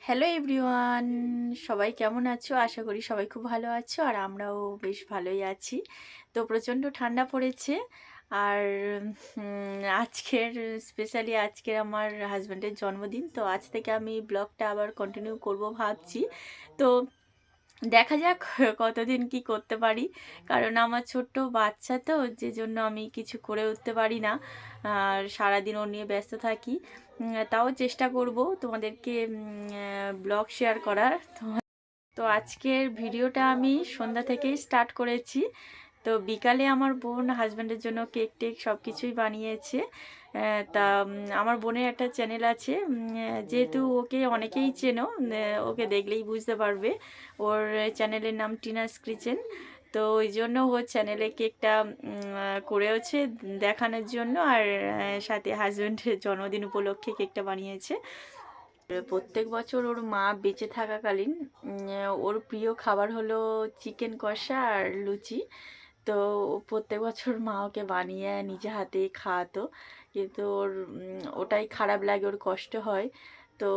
Hello everyone, সবাই কেমন আছো? আশা করি সবাই খুব ভালো আছো আর আমরাও বেশ ভালোই আছি। তো প্রচণ্ড ঠান্ডা পড়েছে আর আজকের স্পেশালি আজকের আমার হাজব্যান্ডের জন্মদিন। তো আজ থেকে আমি ব্লগটা আবার কন্টিনিউ করব ভাবছি। তো দেখা যাক কতদিন কি করতে পারি, কারণ আমার ছোট্ট বাচ্চা তো, যে জন্য আমি কিছু করে উঠতে পারি না আর সারাদিন ও নিয়ে ব্যস্ত থাকি। তাও চেষ্টা করব তোমাদেরকে ব্লগ শেয়ার করার। তো আজকের ভিডিওটা আমি সন্ধ্যা থেকেই স্টার্ট করেছি। তো বিকালে আমার বোন হাজব্যান্ডের জন্য কেক টেক সব কিছুই বানিয়েছে। তা আমার বোনের একটা চ্যানেল আছে, যেহেতু ওকে অনেকেই চেনো, ওকে দেখলেই বুঝতে পারবে। ওর চ্যানেলের নাম টিনাস কিচেন। তো ওই জন্য ওর চ্যানেলে কেকটা করেওছে দেখানোর জন্য, আর সাথে হাজব্যান্ডের জন্মদিন উপলক্ষে কেকটা বানিয়েছে। প্রত্যেক বছর ওর মা বেঁচে থাকাকালীন ওর প্রিয় খাবার হলো চিকেন কষা আর লুচি। তো প্রত্যেক বছর মা ওকে বানিয়ে নিজে হাতে খাওয়াতো, কিন্তু ওর ওটাই খারাপ লাগে, ওর কষ্ট হয়। তো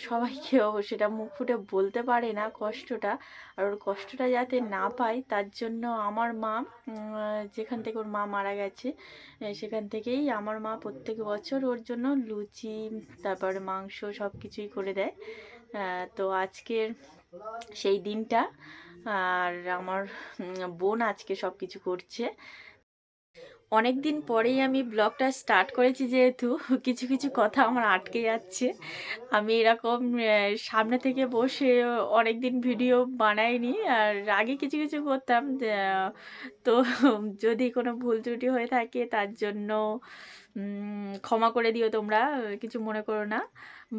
সবাইকেও সেটা মুখ ফুটে বলতে পারে না কষ্টটা, আর ওর কষ্টটা যাতে না পায় তার জন্য আমার মা, যেখান থেকে ওর মা মারা গেছে সেখান থেকেই আমার মা প্রত্যেক বছর ওর জন্য লুচি তারপরে মাংস সব কিছুই করে দেয়। তো আজকের সেই দিনটা, আর আমার বোন আজকে সব কিছু করছে। অনেক দিন পরেই আমি ব্লগটা স্টার্ট করেছি, যেহেতু কিছু কিছু কথা আমার আটকে যাচ্ছে। আমি এরকম সামনে থেকে বসে অনেক দিন ভিডিও বানাইনি, আর আগে কিছু কিছু করতাম। তো যদি কোনো ভুল ত্রুটি হয়ে থাকে তার জন্য ক্ষমা করে দিও তোমরা, কিছু মনে করো না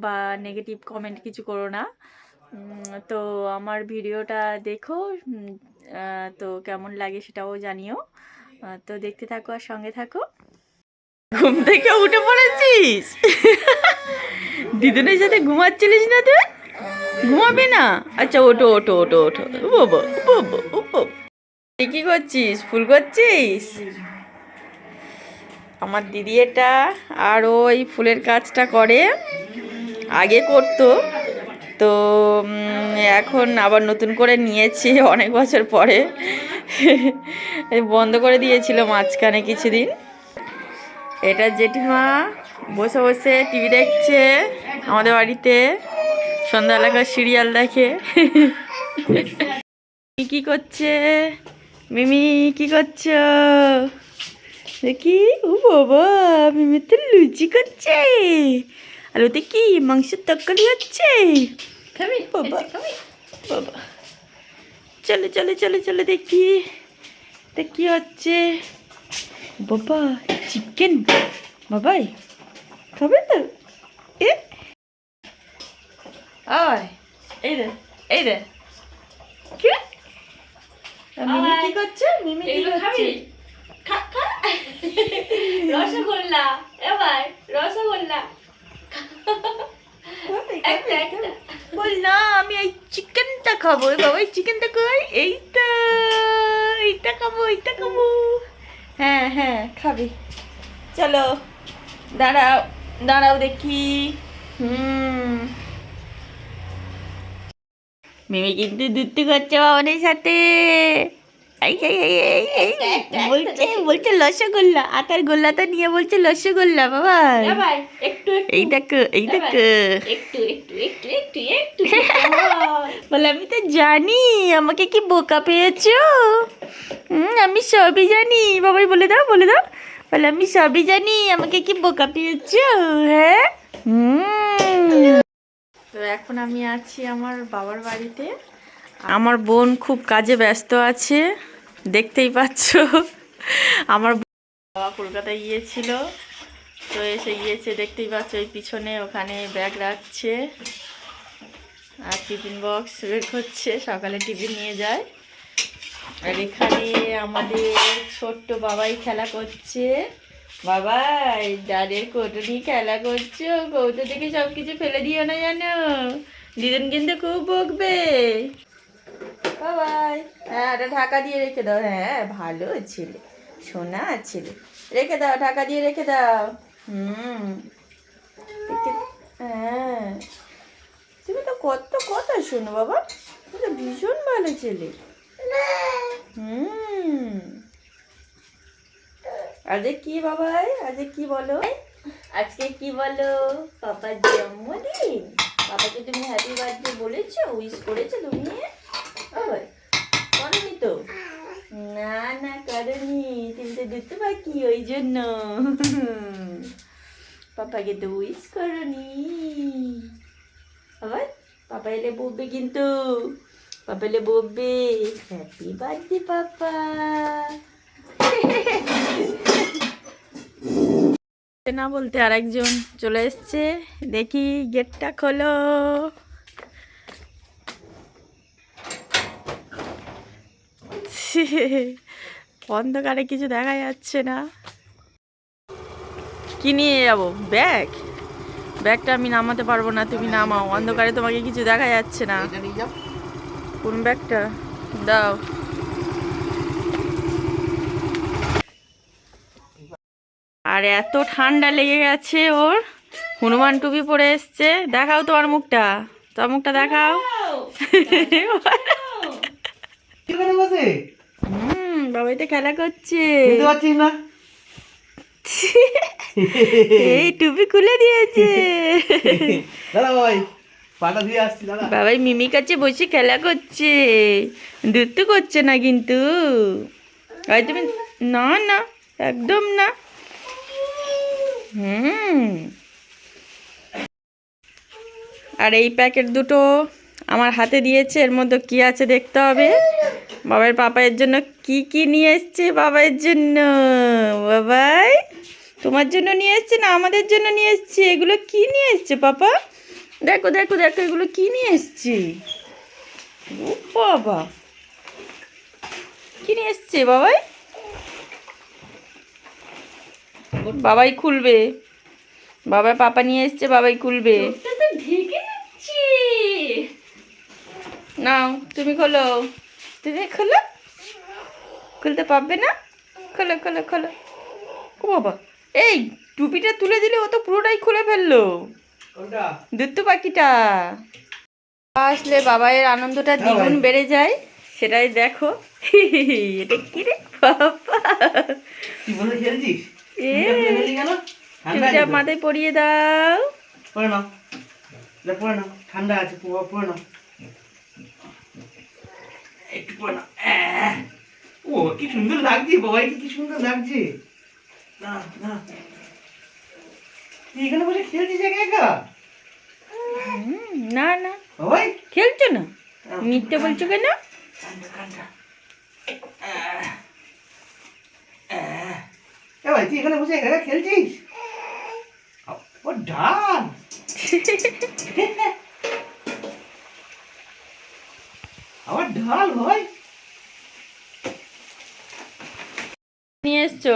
বা নেগেটিভ কমেন্ট কিছু করো না। তো আমার ভিডিওটা দেখো, তো কেমন লাগে সেটাও জানিও। তো দেখতে থাকো আর সঙ্গে থাকো। ঘুম থেকে উঠে পড়েছিস? দিদুনের সাথে ঘুমাচ্ছিলিস না তুই? ঘুমাবি না? আচ্ছা ওঠো ওঠো ওঠো ওঠো। বাবা বাবা বাবা, কি করছিস? ফুল করছিস? আমার দিদি এটা আর ওই ফুলের কাজটা করে, আগে করতো তো এখন আবার নতুন করে নিয়েছি অনেক বছর পরে। বন্ধ করে দিয়েছিল মাঝখানে কিছুদিন। এটা জেঠিমা বসে বসে টিভি দেখছে আমাদের বাড়িতে, সন্ধ্যাবেলাকার সিরিয়াল দেখে। কি করছে মিমি? কি করছো দেখি? ও বাবা, মিমি তো লুচি করছে, আর ওতে কি মাংসের তরকারি হচ্ছে। বাবা বাবা, চলে চলে চলে চলে দেখি কি হচ্ছে। বাবা চিকেন, বাবাই খাবে তো? এ আয়, এই রে এই রে, কি মিমি কি করছে? মিমি কি করছে? খা খা রসগোল্লা, এবার রসগোল্লা একটা একটা বল না, আমি এই চিকেনটা খাবো। বাবা এই চিকেনটা কই? এইটা এইটা খাবো, এইটা খাবো। হ্যাঁ হ্যাঁ খাবি, চলো দাঁড়াও দাঁড়াও দেখি। মিমি কিন্তু দুধ করছে বাবানের সাথে। এই এই এই এই এই বলছে বলছে রসগোল্লা, আটার গোল্লাটা নিয়ে বলছে রসগোল্লা। বাবা এবার একটু এই দেখো এই দেখো, একটু একটু একটু একটু একটু বলে আমি তো জানি আমাকে কি বোকা পেয়েছো। আমি সবই জানি। বাবাই বলে দাও বলে দাও, বলে আমি সবই জানি আমাকে কি বোকা পেয়েছো। হ্যাঁ তো এখন আমি আছি আমার বাবার বাড়িতে। আমার বোন খুব কাজে ব্যস্ত আছে, দেখতেই পাচ্ছ। আমার বাবা কলকাতায় গিয়েছিল, তো এসে গিয়েছে, দেখতেই পাচ্ছ ওই পিছনে ওখানে ব্যাগ রাখছে আর টিফিন বক্স বের করছে, সকালে টিফিন নিয়ে যায়। আর এখানে আমাদের ছোট্ট বাবাই খেলা করছে। বাবাই ডালের কৌটো নিয়ে খেলা করছো, কৌটো থেকে সব কিছু ফেলে দিও না জানো, দিদুন কিন্তু খুব বকবে। বাবাই, হ্যাঁ এটা ঢাকা দিয়ে রেখে দাও। হ্যাঁ ভালো ছেলে, সোনা ছেলে, রেখে দাও, ঢাকা দিয়ে রেখে দাও। হ্যাঁ তুমি তো কত কথা শোনো বাবা, তুমি তো ভীষণ ভালো ছেলে। আজকে কি বাবাই, আজকে কি বলো, আজকে কি বলো? পাপার জন্মদিন, পাপাকে তুমি হ্যাপি বার্থডে বলেছো, উইশ করেছো তুমি? করনি তো? না না করনি, তুমি তো দুটো বাকি, ওই জন্য পাপাকে তো উইশ করনি। আবার পাপা এলে বলবে কিন্তু, পাপা এলে বলবে হ্যাপি বার্থডে পাপা। না বলতে আরেকজন চলে এসছে, দেখি গেটটা খোলো। অন্ধকারে কিছু দেখা যাচ্ছে না। কি নিয়ে যাবো? ব্যাগ? ব্যাগটা আমি নামাতে পারবো না, তুমি নামাও, অন্ধকারে তোমাকে কিছু দেখা যাচ্ছে না। কোন ব্যাগটা? দাও। আর এত ঠান্ডা লেগে গেছে ওর, হনুমান টুপি পরে এসছে। দেখাও তোমার মুখটা, তোমার মুখটা দেখাও। বাবাই তো খেলা করছে। এই টুপি খুলে দিয়েছে। বাবাই মিমি কাছে বসে খেলা করছে, দুত্তু করছে না কিন্তু। তুমি না না, একদম না। আর এই প্যাকেট দুটো আমার হাতে দিয়েছে, এর মধ্যে কি আছে দেখতে হবে। বাবার পাপাইয়ের জন্য কি কি নিয়ে এসছে বাবার জন্য? বাবাই তোমার জন্য নিয়ে এসছে না আমাদের জন্য নিয়ে এসছে? এগুলো কি নিয়ে এসছে পাপা? দেখো দেখো দেখো, এগুলো কি নিয়ে এসছে? ও বাবা, কি নিয়ে এসছে বাবাই? বাবাই খুলবে, বাবা পাপা নিয়ে এসছে, বাবাই খুলবে। নাও তুমি খোলো, তুমি খোলো, খুলতে পারবে না? খোলো খোলো খোলো। ও বাবা, এই টুপিটা তুলে দিলে ও তো পুরোটাই খুলে ফেললো, দুত্তু পাখিটা। আসলে বাবাইয়ের আনন্দটা দ্বিগুণ বেড়ে যায়, সেটাই দেখো। এটা কি রে বাবা? টুপিটা মাথায় পরিয়ে দাও। ঠান্ডা আছে, পরে নাও একটু, পরে নাও। ও কি সুন্দর লাগছে বাবাইকে, কি সুন্দর লাগছে। না না, এখানে বসে খেলছিস একা একা? না না বাবাই খেলছো না, মিথ্যে বলছো কেন? ভাই তুই এখানে বসে একা একা খেলছিস? ও ডাল আবার ঢাল ভাই নিয়ে এসছো।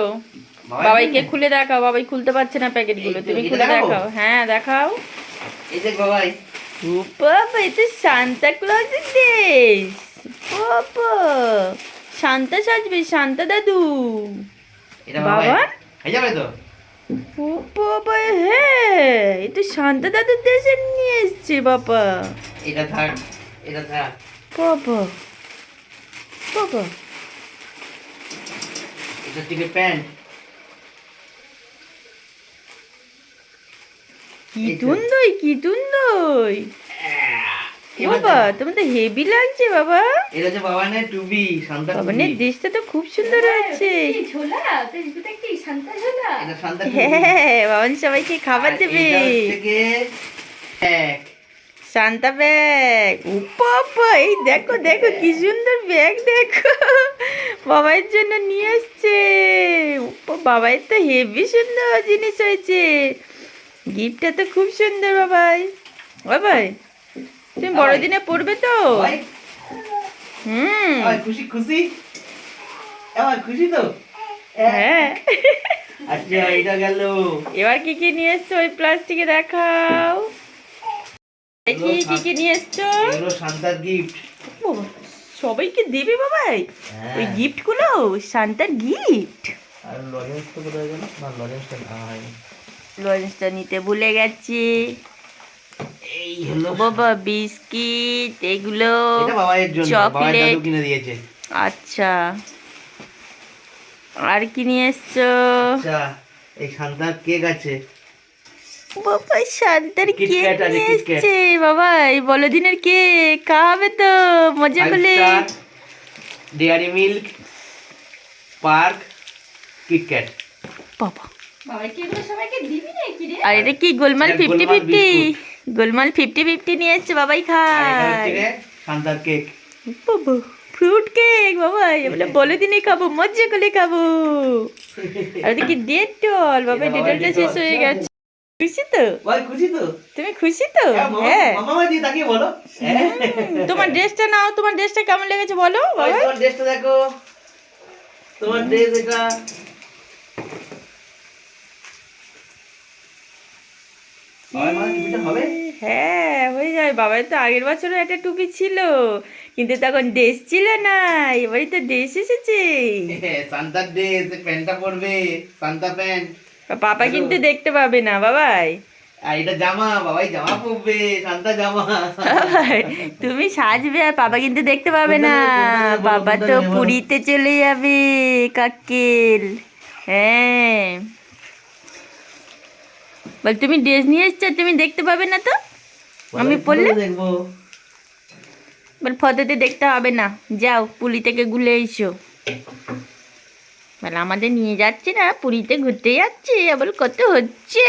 বাবাইকে খুলে দেখাও, বাবাই খুলতে পারছে না প্যাকেট গুলো, তুমি খুলে দেখাও। হ্যাঁ দেখাও। এই দেখ বাবাই, ও বাবা, এটা সান্তা ক্লজের ড্রেস। বাবা, শান্তা সাজবে, শান্তা দাদু। এটা বাবা খাই যাবে তো? ও বাবা, হ্যাঁ এই তো শান্তা দাদুর দেশে নিয়ে এসছে বাবা। এটা থাক, এটা থাক বাবা বাবা, এটা থেকে প্যান্ট। কি সুন্দর, কি সুন্দর বাবা, তোমার তো হেভি লাগছে বাবা। এটা হচ্ছে বাবানের টুপি, শান্তা টুপি। বাবানের ড্রেসটা তো খুব সুন্দর আছে। ঝোলা তো, এটা কি শান্তা ঝোলা? এটা শান্তা টুপি। হ্যাঁ, বাবান সবাইকে খাবার দেবে। এটা হচ্ছে কি ব্যাগ, শান্তা ব্যাগ। ও বাবা, এই দেখো দেখো কি সুন্দর ব্যাগ, দেখো বাবার জন্য নিয়ে এসছে। বাবাই তো হেভি সুন্দর জিনিস হয়েছে, গিফটটা তো খুব সুন্দর বাবাই। বাবাই তুমি বড়দিনে পড়বে তো? ভাই খুশি খুশি, আমার খুশি তো। হ্যাঁ। আচ্ছা এটা গেল। এবার কি কি নিয়ে এসছো ওই প্লাস্টিকে দেখাও, দেখি কি কি নিয়ে এসছো। এগুলো শান্তার গিফট। সবাইকে দেবে বাবাই ওই গিফট গুলো? শান্তার গিফট। আর লজেন্স তো কোথায় গেল? না লজেন্সটা না হয়নি, লজেন্সটা নিতে ভুলে গেছি। এই হলো বাবা বিস্কিট এগুলো এটা বাবাইয়ের জন্য, বাবাই চকলেট। দাদু কিনে দিয়েছে। আচ্ছা, আর কি নিয়ে এসছো? আচ্ছা, এই শান্তার কেক আছে। বাবা শান্তার কেক কিটক্যাট আছে, নিয়ে কিটক্যাট। এসছে। বাবা এই বড়দিনের কেক খাওয়াবে তো মজা করে। Dairy milk, park, KitKat. বাবা বাবাকে এগুলো সবাইকে দিবি নাকি রে? আর এটা কি গোলমাল এটা 50-50? গোলমাল বিস্কুট। গোলমাল 50-50 নিয়ে এসছে বাবাই আর এটা হচ্ছে খায়। রে শান্তার কেক। বাবা ফ্রুট কেক বাবা এগুলো বড়দিনে খাবো মজা করে খাবো। আর ওটা কি ডেটল? বাবা এটা বাবার ডেটলটা শেষ ডেটল। হয়ে গেছে। খুশি তো? ভাই খুশি তো? তুমি খুশি তো? হ্যাঁ, মামা হ্যাঁ। মামা দিয়ে তাকিয়ে বলো। তোমার ড্রেসটা নাও, তোমার ড্রেসটা কেমন লেগেছে বলো ভাই বাবা। তোমার ড্রেসটা দেখো, তোমার ড্রেস এটা। আর মানে টুপিটা হবে? হ্যাঁ হয়ে যাবে। বাবার তো আগের বছরও একটা টুপি ছিল, কিন্তু তখন ড্রেস ছিল না, এবারে তো ড্রেস এসেছে। সান্তার ড্রেস, প্যান্টটা পরবে, সান্তা প্যান্ট। পাপা কিন্তু দেখতে পাবে না বাবাই। আর এটা জামা, বাবাই জামা পরবে, সান্তা জামা। তুমি সাজবে আর পাপা কিন্তু দেখতে পাবে না। কোনটা নেবে, পাপা কোনটা তো নেবে বলো? পুরীতে চলে যাবে কাকেল। হ্যাঁ বল তুমি ড্রেস নিয়ে এসছো, তুমি দেখতে পাবে না তো। আমি পরলে দেখবো। বল ফটোতে দেখতে হবে না, যাও পুরী থেকে ঘুরে এসো। বলে আমাদের নিয়ে যাচ্ছে না, পুরীতে ঘুরতে যাচ্ছে, আবার কত হচ্ছে।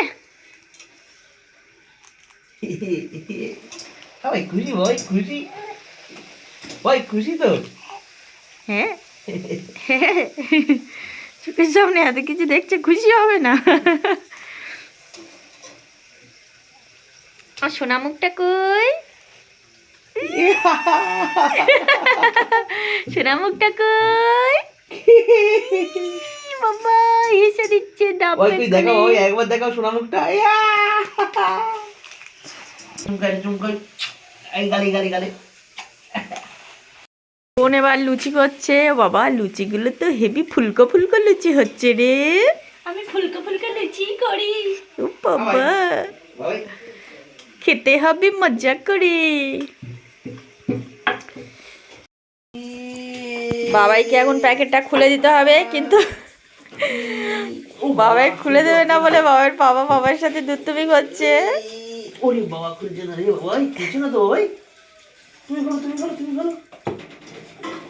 ভাই খুশি, ভাই খুশি, ভাই খুশি তো? হ্যাঁ চোখের সামনে এত কিছু দেখছে, খুশি হবে না? আর সোনা মুখটা কই? সোনা মুখটা কই? বাবা এসে দিচ্ছে দাম। ওই তুই দেখাও, ওই একবার দেখাও সোনা মুখটা। ইয়া! চুমকাই চুমকাই, এই গালি গালি গালি। বোন এবার লুচি করছে। বাবা লুচিগুলো তো হেভি ফুলকো ফুলকো লুচি হচ্ছে রে। আমি ফুলকা ফুলকা লুচি করি। ও বাবা ওই খেতে হবে মজা করে। বাবাইকে এখন প্যাকেটটা খুলে দিতে হবে, কিন্তু বাবাই খুলে দেবে না বলে বাবার বাবা বাবার সাথে দুষ্টুমি করছে। ওরে বাবা খুলছে না রে বাবা, ওই খুলছে না তো। ওই তুমি বলো, তুমি বলো, তুমি বলো,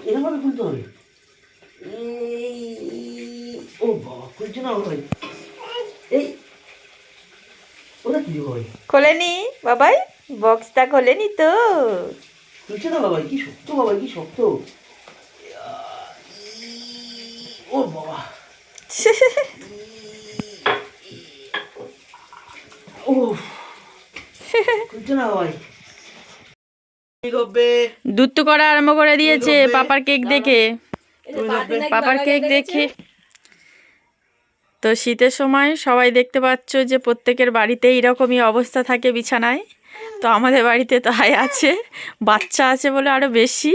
এরকম ভাবে খুলতে হবে। ও বাবা খুলছে না ভাই। এই ওটা কি ভাই? খোলেনি বাবাই, বক্সটা খোলেনি তো। খুলছে না বাবা, কি শক্ত বাবা, কি শক্ত। ও বাবা, ও খুলছে না ভাই। কি করবে? দুত্তু করা আরম্ভ করে দিয়েছে তুমি করবে? পাপার কেক দেখে। তুমি করবে? পাপার কেক দেখে। তো শীতের সময় সবাই দেখতে পাচ্ছ যে প্রত্যেকের বাড়িতে এরকমই অবস্থা থাকে বিছানায়। তো আমাদের বাড়িতে তাই আছে, বাচ্চা আছে বলে আরো বেশি।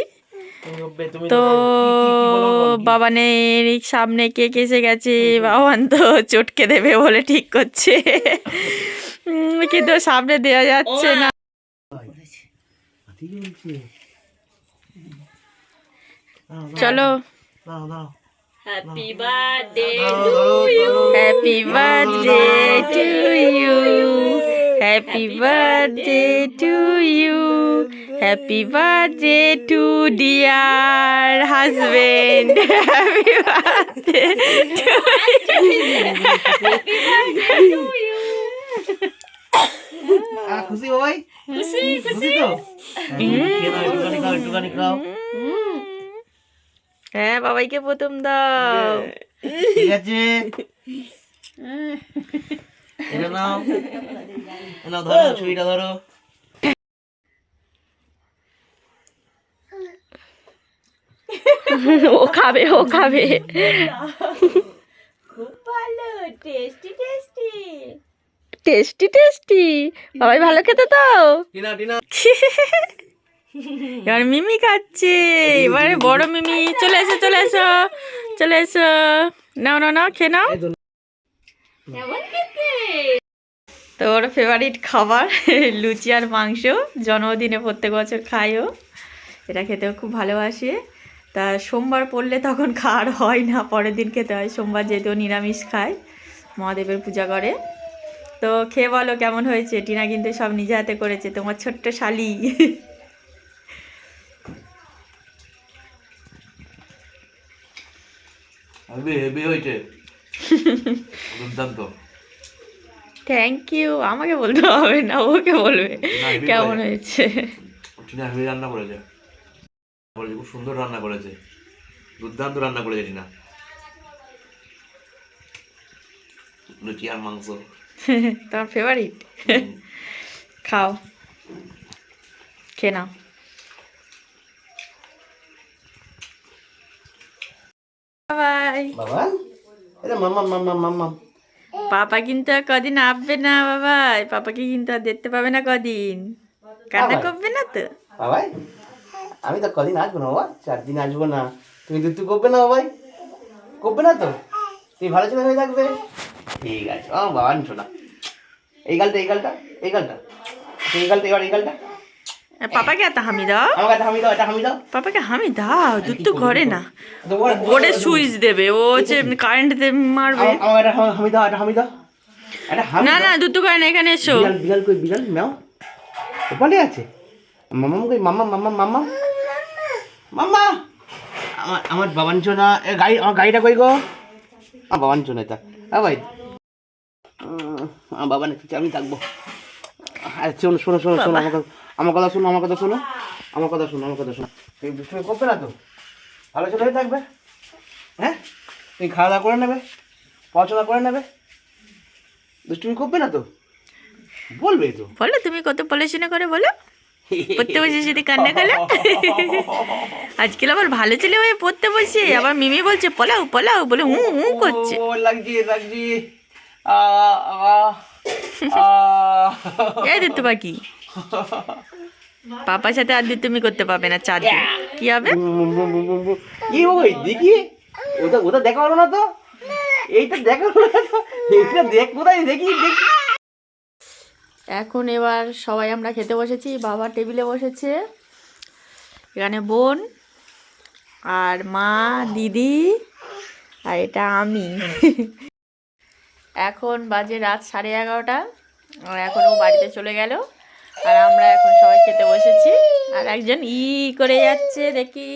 তুমি করবে? তুমি তো করবে? কি বলো, বল কি? বাবানের সামনে কেক এসে গেছে, বাবান তো চটকে দেবে বলে ঠিক করছে, কিন্তু সামনে দেওয়া যাচ্ছে না। হাতি জ্বলছে। চলো দাও দাও। হ্যাপি বার্থডে দাও, দাও, দাও। Happy birthday to you, happy birthday to you, happy birthday to dear husband, happy birthday to you. খুশি বাবাই? খুশি খুশি তো? খেয়ে নাও, একটুখানি খাও, একটুখানি খাও। হ্যাঁ বাবাইকে প্রথম দাও। ঠিক আছে, এটা নাও, নাও ধরো, ছুরিটা ধরো। ও খাবে, ও খাবে। খুব ভালো, টেস্টি টেস্টি, টেস্টি টেস্টি। বাবাই ভালো খেতে তো। টিনা টিনা, এবার মিমি খাচ্ছে, এবারে বড় মিমি। চলে এসো চলে এসো চলে এসো, নাও নাও নাও খেয়ে নাও। কেমন খেতে? তো ওর ফেভারিট খাবার লুচি আর মাংস, জন্মদিনে প্রত্যেক বছর খায়ও, এটা খেতেও খুব ভালোবাসে। তা সোমবার পড়লে তখন খাওয়ার হয় না, পরের দিন খেতে হয়। সোমবার যেহেতু ও নিরামিষ খায়, মহাদেবের পূজা করে। তো খেয়ে বলো কেমন হয়েছে। টিনা কিন্তু সব নিজে হাতে করেছে, তোমার ছোট্ট শালি। হেভি হেভি হয়েছে, দুর্দান্ত। থ্যাংক ইউ, আমাকে বলতে হবে না, ওকে বলবে না, হেভি কেমন হয়েছে। হয়েছে। টিনা হেভি রান্না করেছে, খুব সুন্দর রান্না করেছে, দুর্দান্ত রান্না করেছে টিনা। লুচি আর মাংস। তোমার ফেভারিট? খাও, খেয়ে নাও। বাবাই। বাবা এটা মাম্মা মাম্মা মাম্মা। পাপা কিন্তু আর কদিন আসবে না বাবাই, পাপাকে কিন্তু আর দেখতে পাবে না কদিন। কান্না বাবাই। করবে না তো? বাবাই আমি তো কদিন আসবো না বাবা, 4 দিন আসবো না। তুমি দুধ করবে না বাবাই? করবে না তো? তুমি ভালো ছেলে হয়ে থাকবে। ঠিক আছে ও বাবা, আনছো না। এই গালটা এই গালটা এই গালটা এই গালটা, এবার এই গালটা। পাপাকে এত হামি দাও, আমাকে একটা হামি দাও, একটা হামি দাও। পাপাকে হামি দাও। দুধ তো ঘরে না, তো ওর- বোর্ডে সুইচ দেবে, ও হচ্ছে কারেন্ট মারবে। আমাকে একটা হামি দাও, একটা হামি দাও, একটা হামি না দাও। না, দুধ তো ঘরে না, এখানে এসো। বিড়াল বিড়াল কই, বিড়াল ম্যাও ওপালে আছে। মাম্মা কই, মাম্মা মাম্মা মাম্মা মাম্মা। আমার বাবানচো না, গাড়ি, আমার গাড়িটা কই গো? আমার বাবানচো না এটা। ভাই আমার বাবা নাকি, আমি থাকবো। শোনো শোনো শোনো শোনো, আমার কথা শোনো, আমার কথা শোনো, আমার কথা শোনো, আমার কথা শোনো। তুমি দুষ্টুমি করবে না তো? ভালো ছেলে হয়ে থাকবে। হ্যাঁ, তুমি খাওয়া দাওয়া করে নেবে, পড়াশোনা করে নেবে, দুষ্টুমি করবে না তো? বলবে তো। বলো তুমি কত পড়াশোনা করে, বলো। পড়তে বসে যদি কান্না করে। আজকাল আবার ভালো ছেলে হয়ে পড়তে বসে, আবার মিমি বলছে পলাও পলাও বলে করছে। ও লাগছে লাগছে। এই দিত বাকি পাপার সাথে আর তুমি করতে পারবে না, চার দিন কি হবে? কি ওই দেখি, ওটা ওটা দেখা হলো না তো, এইটা দেখা হলো না তো, এইটা দেখ কোথায় দেখি দেখি। এখন এবার সবাই আমরা খেতে বসেছি, বাবা টেবিলে বসেছে, এখানে বোন আর মা, দিদি আর এটা আমি। এখন বাজে রাত 11:30, আর এখন ও বাড়িতে চলে গেল, আর আমরা এখন সবাই খেতে বসেছি। আর একজন করে যাচ্ছে, দেখি